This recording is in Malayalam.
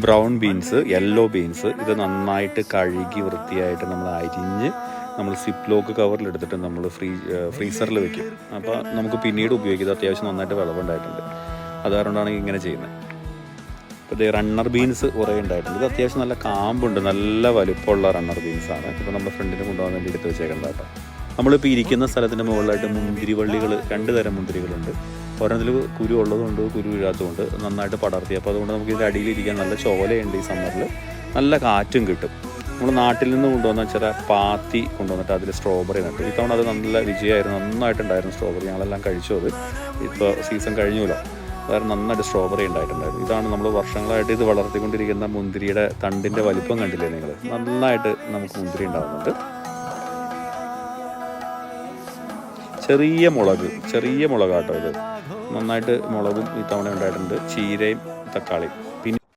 ബ്രൗൺ ബീൻസ്, യെല്ലോ ബീൻസ്, ഇത് നന്നായിട്ട് കഴുകി വൃത്തിയായിട്ട് നമ്മൾ അരിഞ്ഞ് നമ്മൾ സിപ്പ് ലോക്ക് കവറിലെടുത്തിട്ട് നമ്മൾ ഫ്രീസറിൽ വെക്കും. അപ്പോൾ നമുക്ക് പിന്നീട് ഉപയോഗിക്കുന്നത് അത്യാവശ്യം നന്നായിട്ട് വിളവുണ്ടായിട്ടുണ്ട്. അതുകൊണ്ടാണ് ഇങ്ങനെ ചെയ്യുന്നത്. ഇപ്പോൾ ഇത് റണ്ണർ ബീൻസ് കുറേ ഉണ്ടായിട്ടുണ്ട്. ഇത് അത്യാവശ്യം നല്ല കാമ്പുണ്ട്, നല്ല വലുപ്പമുള്ള റണ്ണർ ബീൻസാണ്. ഇപ്പോൾ നമ്മുടെ ഫ്രണ്ടിന് കൊണ്ടുപോകാൻ വേണ്ടി എടുത്ത് വെച്ചേക്കുന്നത് കേട്ടോ. നമ്മളിപ്പോൾ ഇരിക്കുന്ന സ്ഥലത്തിൻ്റെ മുകളിലായിട്ട് മുന്തിരിവള്ളികൾ, 2 തരം മുന്തിരികളുണ്ട്. ഒരെണ്ണത്തിൽ കുരു ഉള്ളതുകൊണ്ട് കുരു വീഴാത്തതുകൊണ്ട് നന്നായിട്ട് പടർത്തി. അപ്പോൾ അതുകൊണ്ട് നമുക്ക് ഇതിൻ്റെ അടിയിലിരിക്കാൻ നല്ല ചോലയുണ്ട്. ഈ സമ്മറിൽ നല്ല കാറ്റും കിട്ടും. നമ്മൾ നാട്ടിൽ നിന്ന് കൊണ്ടുവന്ന ചില പാത്തി കൊണ്ടുവന്നിട്ട് അതിൽ സ്ട്രോബെറി നട്ടു. ഇത്തവണ അത് നല്ല വിജയമായിരുന്നു, നന്നായിട്ടുണ്ടായിരുന്നു സ്ട്രോബെറി. ഞങ്ങളെല്ലാം കഴിച്ചു. അത് ഇപ്പോൾ സീസൺ കഴിഞ്ഞല്ലോ, വേറെ നന്നായിട്ട് സ്ട്രോബെറി ഉണ്ടായിട്ടുണ്ടായിരുന്നു. ഇതാണ് നമ്മൾ വർഷങ്ങളായിട്ട് ഇത് വളർത്തിക്കൊണ്ടിരിക്കുന്ന മുന്തിരിയുടെ തണ്ടിൻ്റെ വലിപ്പം കണ്ടില്ലേ നിങ്ങൾ? നന്നായിട്ട് നമുക്ക് മുന്തിരി ഉണ്ടാകുന്നുണ്ട്. ചെറിയ മുളകാട്ടോ ഇത്. നന്നായിട്ട് മുളകും ഇത്തവണ ഉണ്ടായിട്ടുണ്ട്. ചീരയും തക്കാളിയും